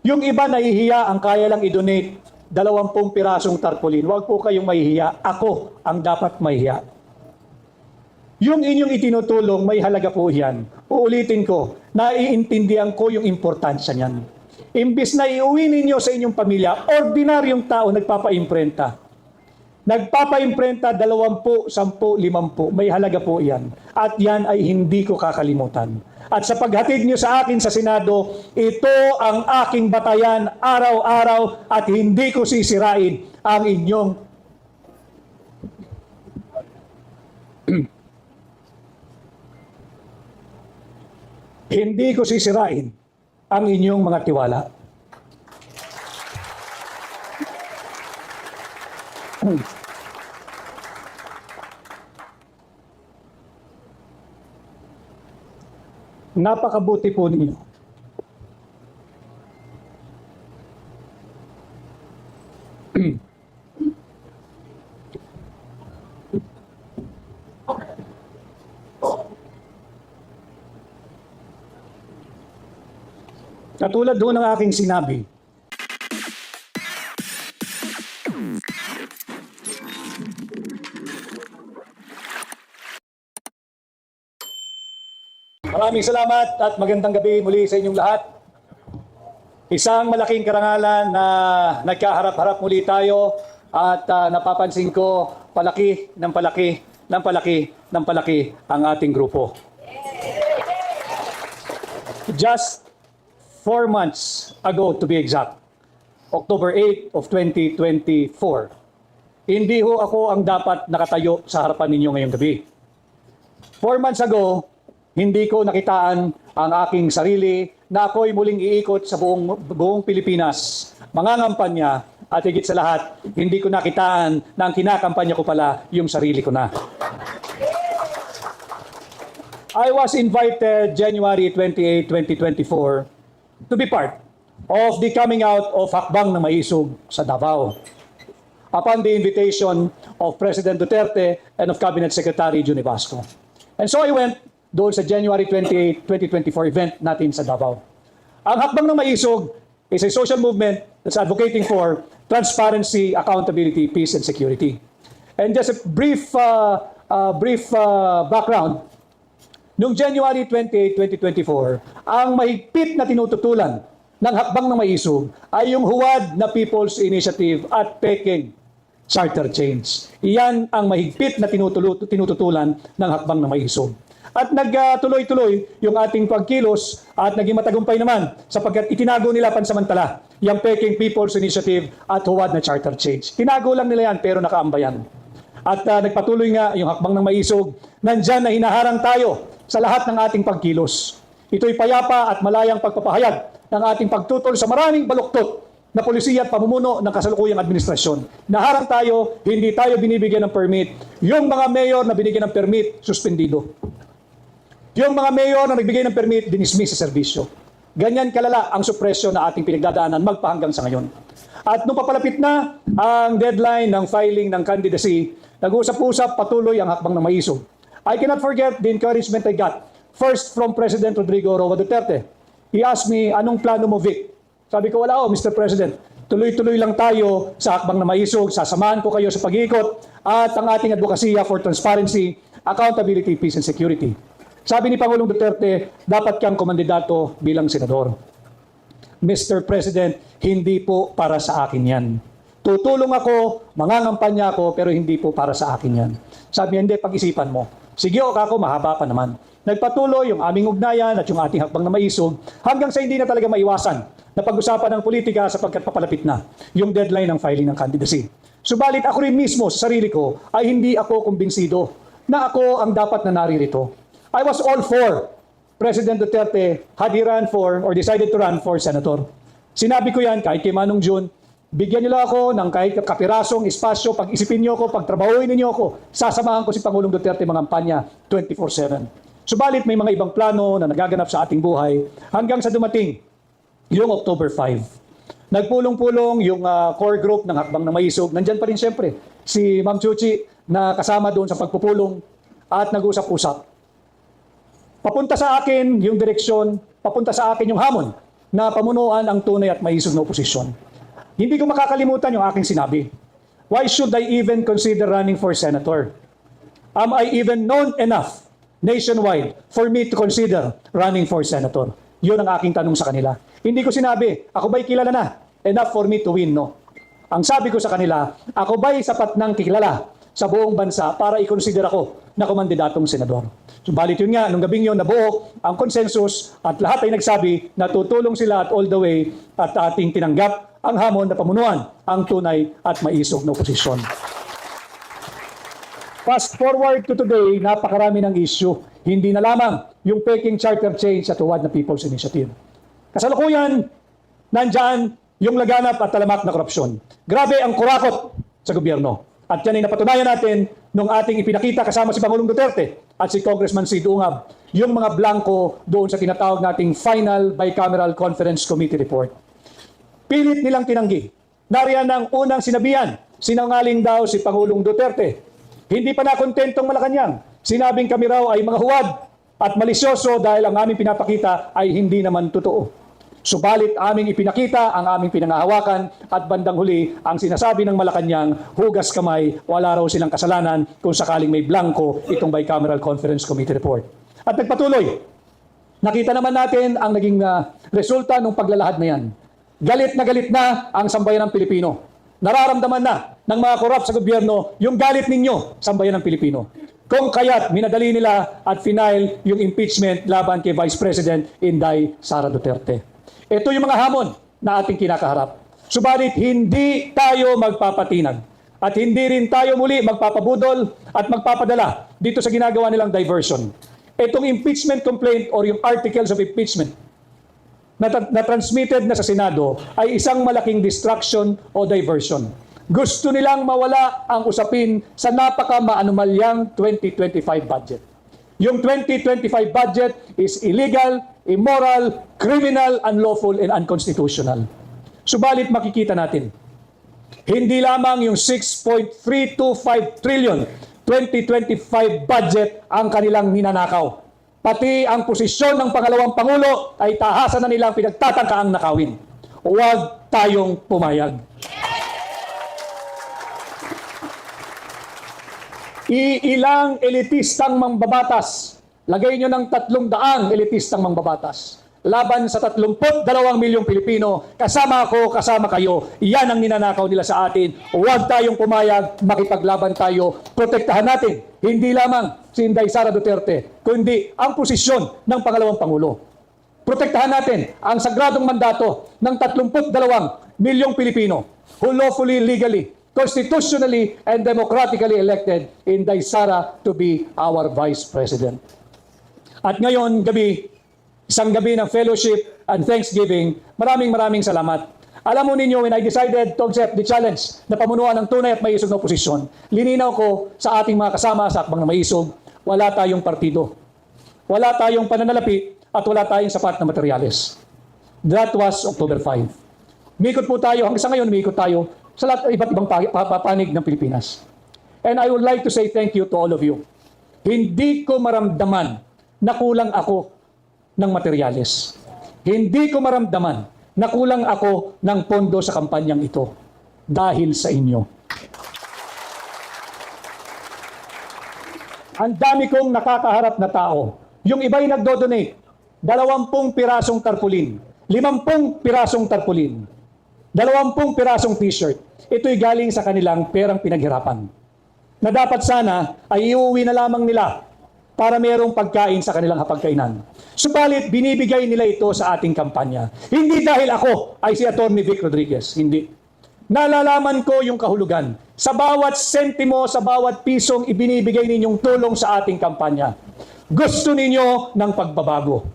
Yung iba nahihiya, ang kaya lang i-donate 20 pirasong tarpaulin. Huwag po kayong mahihiya. Ako ang dapat mahihiya. Yung inyong itinutulong, may halaga po yan. Uulitin ko, naiintindihan ko yung importansya niyan. Imbis na iuwi ninyo sa inyong pamilya, ordinaryong tao nagpapa-imprenta. Nagpapa-imprenta 20, 10, 50. May halaga po yan. At yan ay hindi ko kakalimutan. At sa paghatid nyo sa akin sa Senado, ito ang aking batayan araw-araw at hindi ko sisirain ang inyong hindi ko sisirain ang inyong mga tiwala. Napakabuti po ninyo. Katulad doon ng aking sinabi, maraming salamat at magandang gabi muli sa inyong lahat. Isang malaking karangalan na nagkaharap-harap muli tayo at napapansin ko palaki ng palaki ng palaki ng palaki ang ating grupo. Just 4 months ago to be exact, October 8 of 2024, hindi ho ako ang dapat nakatayo sa harapan ninyo ngayong gabi. 4 months ago, hindi ko nakitaan ang aking sarili na ako'y muling iikot sa buong Pilipinas, mangangampanya at higit sa lahat, hindi ko nakitaan na ang kinakampanya ko pala yung sarili ko na. I was invited January 28, 2024 to be part of the coming out of Hakbang ng Maisog sa Davao upon the invitation of President Duterte and of Cabinet Secretary Juni Basco. And so I went doon sa January 28, 2024 event natin sa Davao. Ang Hakbang ng Maisog is a social movement that's advocating for transparency, accountability, peace, and security. And just a brief background, noong January 28, 2024, ang mahigpit na tinututulan ng Hakbang ng Maisog ay yung huwad na People's Initiative at Peking Charter Change. Iyan ang mahigpit na tinututulan ng Hakbang ng Maisog. At nagtuloy-tuloy yung ating pagkilos at naging matagumpay naman sapagkat itinago nila pansamantala yung Peking People's Initiative at huwad na Charter Change. Tinago lang nila yan pero nakaambayan. At nagpatuloy nga yung Hakbang ng Maisog, nandyan na hinaharang tayo sa lahat ng ating pagkilos. Ito'y payapa at malayang pagpapahayag ng ating pagtutol sa maraming baluktot na polisiya at pamumuno ng kasalukuyang administrasyon. Naharang tayo, hindi tayo binibigyan ng permit. Yung mga mayor na binigyan ng permit, suspendido. Yung mga mayor na nagbigay ng permit, dinismiss sa serbisyo. Ganyan kalala ang supresyon na ating pinagdadaanan magpahanggang sa ngayon. At nung papalapit na ang deadline ng filing ng candidacy, nag-usap-usap patuloy ang Hakbang ng Maisog. I cannot forget the encouragement I got. First from President Rodrigo Roa Duterte. He asked me, anong plano mo, Vic? Sabi ko, wala Mr. President. Tuloy-tuloy lang tayo sa Hakbang ng Maisog. Sasamahan ko kayo sa pag-iikot at ang ating advokasya for transparency, accountability, peace, and security. Sabi ni Pangulong Duterte, dapat kang kumandidato bilang senador. Mr. President, hindi po para sa akin yan. Tutulong ako, mangangampanya ako, pero hindi po para sa akin yan. Sabi niya, hindi, pag-isipan mo. Sige o kako, mahaba pa naman. Nagpatuloy yung aming ugnayan at yung ating Hakbang na Maisog hanggang sa hindi na talaga maiwasan na pag-usapan ng politika sapagkat papalapit na yung deadline ng filing ng candidacy. Subalit ako rin mismo sa sarili ko ay hindi ako kumbinsido na ako ang dapat na naririto. I was all for President Duterte had he run for or decided to run for senator. Sinabi ko yan kahit kay Manong June, bigyan niyo lang ako ng kahit kapirasong espasyo, pag-isipin niyo ako, pagtrabahuin niyo ako, sasamahan ko si Pangulong Duterte mangampanya 24/7. Subalit may mga ibang plano na nagaganap sa ating buhay hanggang sa dumating yung October 5. Nagpulong-pulong yung core group ng Hakbang ng Maisog. Nandyan pa rin siyempre si Ma'am Chuchi na kasama doon sa pagpupulong at nag-usap-usap. Papunta sa akin yung direksyon, papunta sa akin yung hamon na pamunuan ang tunay at maisog na oposisyon. Hindi ko makakalimutan yung aking sinabi. Why should I even consider running for senator? Am I even known enough nationwide for me to consider running for senator? Yun ang aking tanong sa kanila. Hindi ko sinabi, ako ba'y kilala na? Enough for me to win, no? Ang sabi ko sa kanila, ako ba'y sapat ng kilala sa buong bansa para i-consider ako na kumandidatong senador? Subalit yun nga, nung gabing yun, nabuo ang consensus at lahat ay nagsabi na tutulong sila at all the way at ating tinanggap ang hamon na pamunuan ang tunay at maisog na oposisyon. Fast forward to today, napakarami ng issue. Hindi na lamang yung peking charter change at huwad na People's Initiative. Kasalukuyan, nandyan yung laganap at talamak na korupsyon. Grabe ang kurakot sa gobyerno. At yan ay napatunayan natin nung ating ipinakita kasama si Pangulong Duterte at si Congressman Sid Ungab, yung mga blanco doon sa tinatawag nating Final Bicameral Conference Committee Report. Pilit nilang tinanggi. Nariyan ang unang sinabihan, sinangaling daw si Pangulong Duterte. Hindi pa nakontentong Malacanang. Sinabing kami raw ay mga huwad at malisyoso dahil ang aming pinapakita ay hindi naman totoo. Subalit aming ipinakita ang aming pinangahawakan at bandang huli ang sinasabi ng Malacanang, hugas kamay, wala raw silang kasalanan kung sakaling may blanco itong Bicameral Conference Committee Report. At nagpatuloy, nakita naman natin ang naging resulta ng paglalahad na yan. Galit na ang sambayan ng Pilipino. Nararamdaman na ng mga korap sa gobyerno yung galit ninyo, sambayan ng Pilipino. Kung kaya't minadali nila at final yung impeachment laban kay Vice President Inday Sara Duterte. Ito yung mga hamon na ating kinakaharap. Subalit hindi tayo magpapatinag at hindi rin tayo muli magpapabudol at magpapadala dito sa ginagawa nilang diversion. Itong impeachment complaint or yung articles of impeachment na transmitted na sa Senado ay isang malaking distraction o diversion. Gusto nilang mawala ang usapin sa napaka-maanumalyang 2025 budget. Yung 2025 budget is illegal, immoral, criminal, unlawful, and unconstitutional. Subalit makikita natin, hindi lamang yung 6.325 trillion 2025 budget ang kanilang ninanakaw. Pati ang posisyon ng pangalawang Pangulo ay tahasan na nilang pinagtatangkaang nakawin. Huwag tayong pumayag. Iilang elitistang mambabatas. Lagay nyo ng 300 elitistang mambabatas. Laban sa 32 milyong Pilipino, kasama ako, kasama kayo. Yan ang ninanakaw nila sa atin. Huwag tayong pumayag, makipaglaban tayo. Protektahan natin, hindi lamang si Inday Sara Duterte, kundi ang posisyon ng pangalawang Pangulo. Protektahan natin ang sagradong mandato ng 32 milyong Pilipino who lawfully, legally, constitutionally, and democratically elected Inday Sara to be our Vice President. At ngayon, isang gabi ng fellowship and thanksgiving, maraming salamat. Alam mo ninyo, when I decided to accept the challenge na pamunuan ng tunay at maisog na oposisyon, lininaw ko sa ating mga kasama sa akbang na maisog, wala tayong partido, wala tayong pananalapi, at wala tayong sapat na materyales. That was October 5. Umikot po tayo, hanggang sa ngayon umikot tayo sa lahat iba't ibang panig ng Pilipinas. And I would like to say thank you to all of you. Hindi ko maramdaman na kulang ako ng materyales. Hindi ko maramdaman na kulang ako ng pondo sa kampanyang ito dahil sa inyo. Ang dami kong nakakaharap na tao. Yung iba'y nagdo-donate, 20 pirasong tarpaulin, 50 pirasong tarpaulin, 20 pirasong t-shirt. Ito'y galing sa kanilang perang pinaghirapan. Na dapat sana ay iuwi na lamang nila para mayroong pagkain sa kanilang hapagkainan. Subalit, binibigay nila ito sa ating kampanya. Hindi dahil ako ay si Atty. Vic Rodriguez. Hindi. Nalalaman ko yung kahulugan. Sa bawat sentimo, sa bawat pisong ibinibigay ninyong tulong sa ating kampanya. Gusto ninyo ng pagbabago.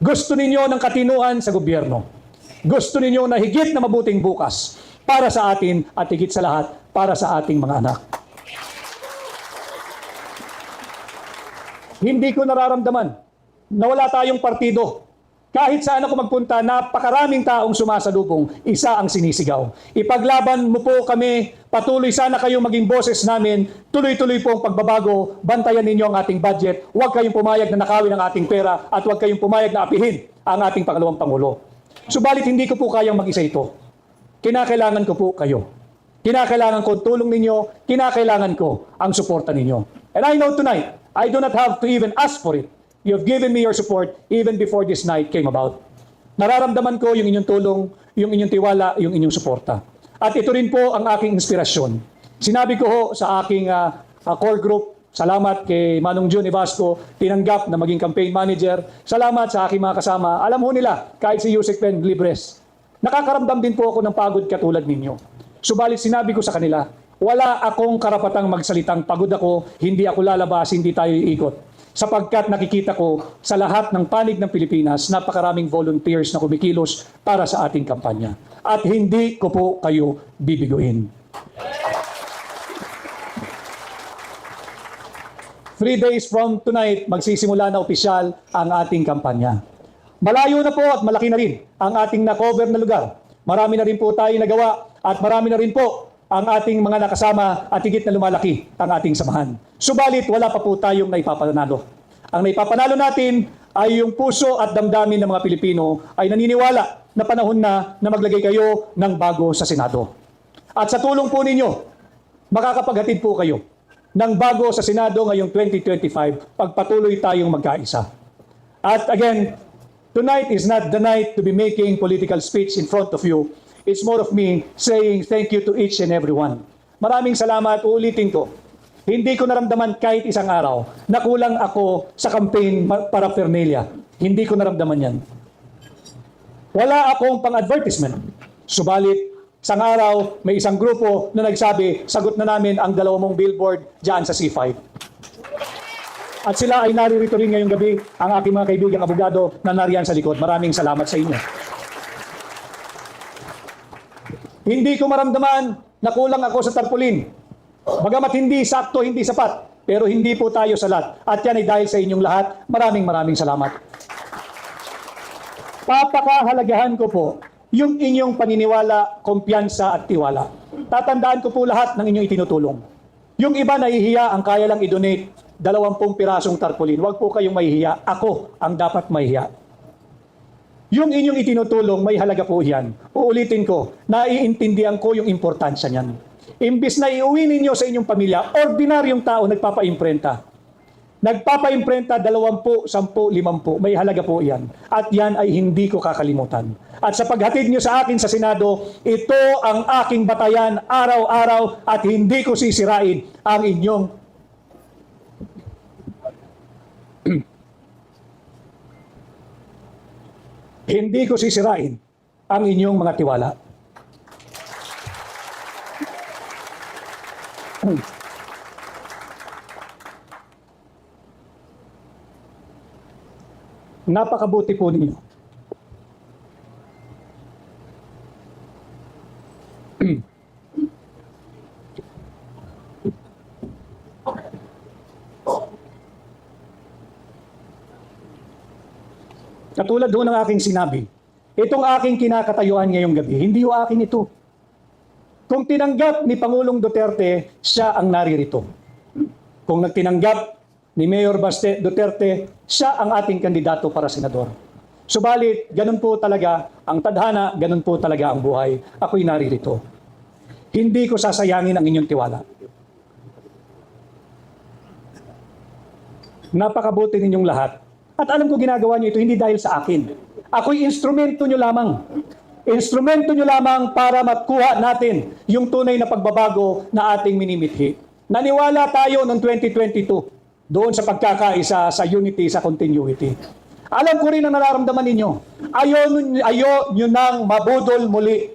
Gusto ninyo ng katinuan sa gobyerno. Gusto ninyo na higit na mabuting bukas para sa atin at higit sa lahat para sa ating mga anak. Hindi ko nararamdaman na wala tayong partido. Kahit saan ako magpunta, napakaraming taong sumasalubong, isa ang sinisigaw. Ipaglaban mo po kami, patuloy sana kayong maging boses namin, tuloy-tuloy po ang pagbabago, bantayan ninyo ang ating budget, huwag kayong pumayag na nakawin ang ating pera, at huwag kayong pumayag na apihin ang ating pangalawang Pangulo. Subalit hindi ko po kayang mag-isa ito. Kinakailangan ko po kayo. Kinakailangan ko ang tulong ninyo, kinakailangan ko ang suporta ninyo. And I know tonight, I do not have to even ask for it. You have given me your support even before this night came about. Nararamdaman ko yung inyong tulong, yung inyong tiwala, yung inyong suporta. At ito rin po ang aking inspirasyon. Sinabi ko ho sa aking core group, salamat kay Manong Jun Ibasco, tinanggap na maging campaign manager. Salamat sa aking mga kasama. Alam ho nila, kahit si Yusek Pen Libres, nakakaramdam din po ako ng pagod katulad ninyo. Subalit sinabi ko sa kanila, wala akong karapatang magsalitang pagod ako, hindi ako lalabas, hindi tayo iikot. Sapagkat nakikita ko sa lahat ng panig ng Pilipinas, napakaraming volunteers na kumikilos para sa ating kampanya. At hindi ko po kayo bibiguin. 3 days from tonight, magsisimula na opisyal ang ating kampanya. Malayo na po at malaki na rin ang ating na-cover na lugar. Marami na rin po tayo nagawa at marami na rin po ang ating mga nakasama at higit na lumalaki ang ating samahan. Subalit, wala pa po tayong naipapanalo. Ang naipapanalo natin ay yung puso at damdamin ng mga Pilipino ay naniniwala na panahon na maglagay kayo ng bago sa Senado. At sa tulong po ninyo, makakapaghatid po kayo ng bago sa Senado ngayong 2025 pagpatuloy tayong magkaisa. At again, tonight is not the night to be making political speech in front of you. It's more of me saying thank you to each and every one. Maraming salamat, uulitin ko. Hindi ko naramdaman kahit isang araw na kulang ako sa campaign paraphernalia. Hindi ko naramdaman yan. Wala akong pang-advertisement. Subalit, isang araw, may isang grupo na nagsabi, sagot na namin ang 2 billboard dyan sa C5. At sila ay naririto rin ngayong gabi, ang aking mga kaibigang abogado na nariyan sa likod. Maraming salamat sa inyo. Hindi ko maramdaman na kulang ako sa tarpaulin. Bagamat hindi sakto, hindi sapat, pero hindi po tayo salat. At yan ay dahil sa inyong lahat. Maraming salamat. Papakahalagahan ko po yung inyong paniniwala, kumpiyansa at tiwala. Tatandaan ko po lahat ng inyong itinutulong. Yung iba nahihiya ang kaya lang i-donate 20 pirasong tarpaulin. Huwag po kayong mahihiya. Ako ang dapat mahihiya. Yung inyong itinutulong, may halaga po yan. Uulitin ko, naiintindihan ko yung importansya niyan. Imbis na iuwi ninyo sa inyong pamilya, ordinaryong tao nagpapa-imprenta. Nagpapa-imprenta 20, 10, 50. May halaga po yan. At yan ay hindi ko kakalimutan. At sa paghatid nyo sa akin sa Senado, ito ang aking batayan araw-araw at hindi ko sisirain ang inyong hindi ko sisirain ang inyong mga tiwala. Napakabuti po ninyo. Katulad ho ng aking sinabi, itong aking kinakatayuan ngayong gabi, hindi ho akin ito. Kung tinanggap ni Pangulong Duterte, siya ang naririto. Kung nagtinanggap ni Mayor Baste Duterte, siya ang ating kandidato para senador. Subalit, ganun po talaga ang tadhana, ganun po talaga ang buhay. Ako'y naririto. Hindi ko sasayangin ang inyong tiwala. Napakabuti ninyong lahat. At alam ko ginagawa niyo ito hindi dahil sa akin. Ako'y instrumento niyo lamang. Instrumento nyo lamang para makuha natin yung tunay na pagbabago na ating minimithi. Naniwala tayo noong 2022 doon sa pagkakaisa, sa unity, sa continuity. Alam ko rin ang nararamdaman ninyo. Ayaw nyo nang mabudol muli.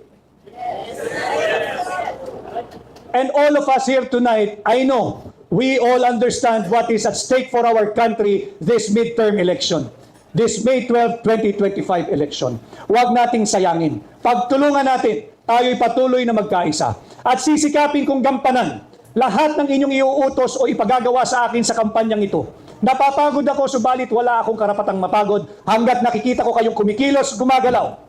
And all of us here tonight, I know, we all understand what is at stake for our country this midterm election. This May 12, 2025 election. Huwag nating sayangin. Pagtulungan natin, tayo'y patuloy na magkaisa. At sisikapin kong gampanan lahat ng inyong iuutos o ipagagawa sa akin sa kampanyang ito. Napapagod ako, subalit wala akong karapatang mapagod hanggat nakikita ko kayong kumikilos, gumagalaw,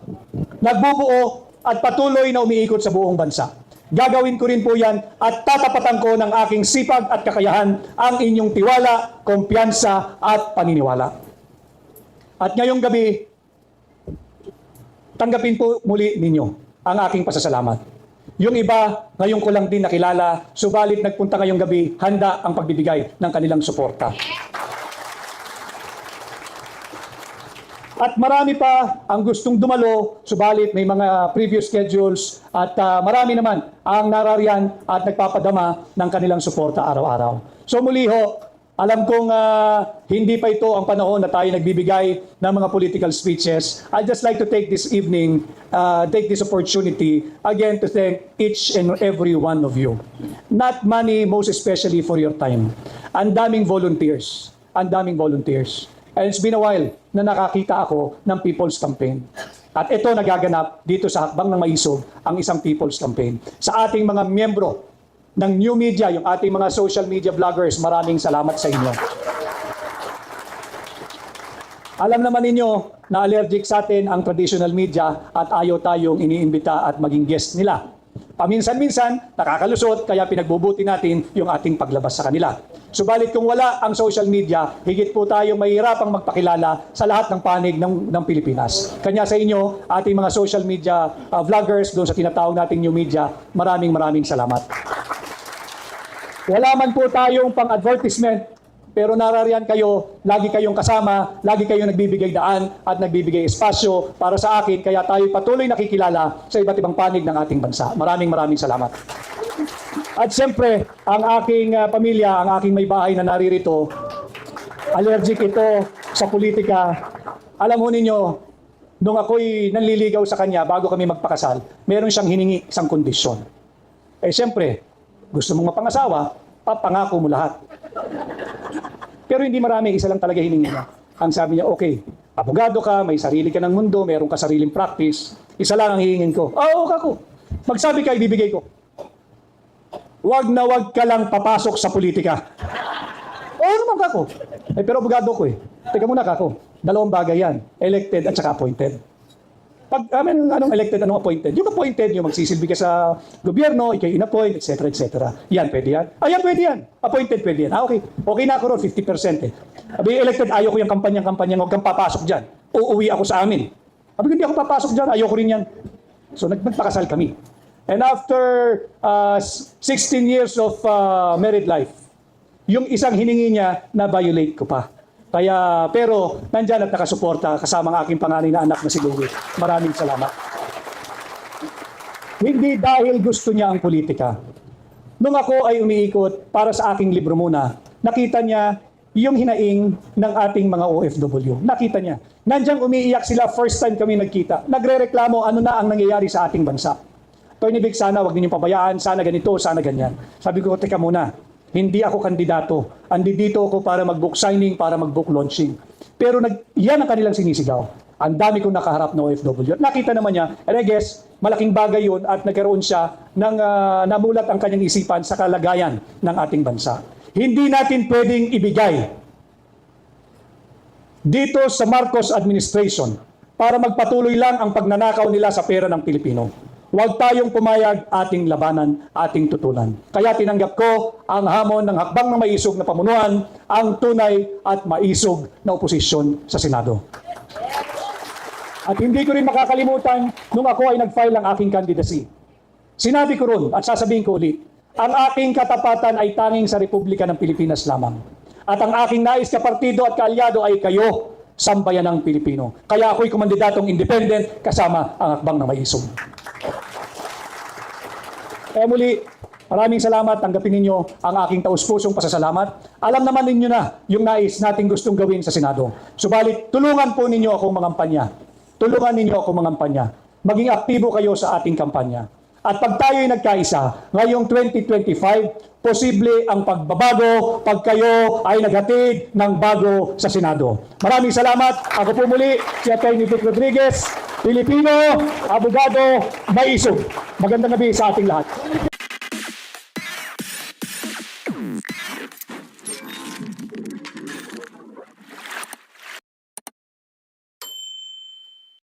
nagbubuo at patuloy na umiikot sa buong bansa. Gagawin ko rin po yan at tatapatan ko ng aking sipag at kakayahan ang inyong tiwala, kumpiyansa at paniniwala. At ngayong gabi, tanggapin po muli ninyo ang aking pasasalamat. Yung iba, ngayon ko lang din nakilala, subalit nagpunta ngayong gabi, handa ang pagbibigay ng kanilang suporta. At marami pa ang gustong dumalo, subalit may mga previous schedules at marami naman ang narariyan at nagpapadama ng kanilang suporta araw-araw. So muli ho, alam kong hindi pa ito ang panahon na tayo nagbibigay ng mga political speeches. I'd just like to take this evening, take this opportunity again to thank each and every one of you. Not money, most especially for your time. Ang daming volunteers. Ang daming volunteers. And it's been a while na nakakita ako ng People's Campaign. At ito nagaganap dito sa Hakbang ng Maisog, ang isang People's Campaign. Sa ating mga miyembro ng new media, yung ating mga social media vloggers, maraming salamat sa inyo. Alam naman ninyo na allergic sa atin ang traditional media at ayaw tayong iniimbita at maging guest nila. Paminsan-minsan, nakakalusot, kaya pinagbubuti natin yung ating paglabas sa kanila. Subalit kung wala ang social media, higit po tayong mahihirapang magpakilala sa lahat ng panig ng Pilipinas. Kanya sa inyo, ating mga social media vloggers, doon sa tinatawag nating new media, maraming salamat. Wala man po tayong pang-advertisement, pero narariyan kayo, lagi kayong kasama, lagi kayong nagbibigay daan at nagbibigay espasyo para sa akin, kaya tayo patuloy nakikilala sa iba't ibang panig ng ating bansa. Maraming salamat. At siyempre, ang aking pamilya, ang aking may bahay na naririto, allergic ito sa politika. Alam mo ninyo, nung ako'y nanliligaw sa kanya bago kami magpakasal, meron siyang hiningi isang kondisyon. Eh siyempre, gusto mong mapangasawa, papangako mo lahat. Pero hindi marami, isa lang talaga hiningi niya. Ang sabi niya, okay, abogado ka, may sarili ka ng mundo, meron ka sariling practice, isa lang ang hihingin ko. Oo, kako. Magsabi ka, ibibigay ko. Wag na wag ka lang papasok sa politika. Oo naman, kako. Eh, pero abogado ko eh. Teka muna, kako. Dalawang bagay yan. Elected at saka appointed. Pag anong elected, anong appointed? Yung appointed, yung magsisilbi ka sa gobyerno, ikaw in-appoint, etc. Yan, pwede yan. Yan, pwede yan. Appointed, pwede yan. Okay. Okay na ako ron, 50%. Sabi, elected, ayaw ko yung kampanya-kampanya, huwag kang papasok dyan. Uuwi ako sa amin. Sabi, hindi ako papasok dyan, ayaw ko rin yan. So, nagpakasal kami. And after 16 years of married life, yung isang hiningi niya, na-violate ko pa. Kaya, pero, nandyan at nakasuporta kasama ang aking panganay na anak na si Louie. Maraming salamat. Hindi dahil gusto niya ang politika. Nung ako ay umiikot para sa aking libro muna, nakita niya yung hinaing ng ating mga OFW. Nakita niya. Nandiyan umiiyak sila first time kami nagkita. Nagre-reklamo ano na ang nangyayari sa ating bansa. Attorney Vic, sana wag ninyong pabayaan, sana ganito, sana ganyan. Sabi ko, teka muna. Hindi ako kandidato. Andito ako para mag-book signing, para mag-book launching. Pero yan ang kanilang sinisigaw. Ang dami kong nakaharap na OFW. At nakita naman niya, and I guess, malaking bagay yun at nagkaroon siya ng namulat ang kanyang isipan sa kalagayan ng ating bansa. Hindi natin pwedeng ibigay dito sa Marcos administration para magpatuloy lang ang pagnanakaw nila sa pera ng Pilipino. Huwag tayong pumayag, ating labanan, ating tutulan. Kaya tinanggap ko ang hamon ng Hakbang ng Maisog na pamunuan, ang tunay at maisog na oposisyon sa Senado. At hindi ko rin makakalimutan nung ako ay nag-file ng aking candidacy. Sinabi ko ron at sasabihin ko ulit, ang aking katapatan ay tanging sa Republika ng Pilipinas lamang. At ang aking nais kapartido at kaalyado ay kayo, sambayanang Pilipino. Kaya ako'y kumandidatong independent kasama ang Hakbang ng Maisog. Kaya muli, maraming salamat. Tanggapin ninyo ang aking taus-pusong pasasalamat. Alam naman ninyo na yung nais nating gustong gawin sa Senado. Subalit, tulungan po ninyo akong mangampanya. Tulungan ninyo akong mangampanya. Maging aktibo kayo sa ating kampanya. At pag tayo'y nagkaisa, ngayong 2025, posible ang pagbabago pag kayo ay naghatid ng bago sa Senado. Maraming salamat. Ako po muli, si Atty. Vic Rodriguez, Pilipino, abogado, maisog. Magandang gabi sa ating lahat.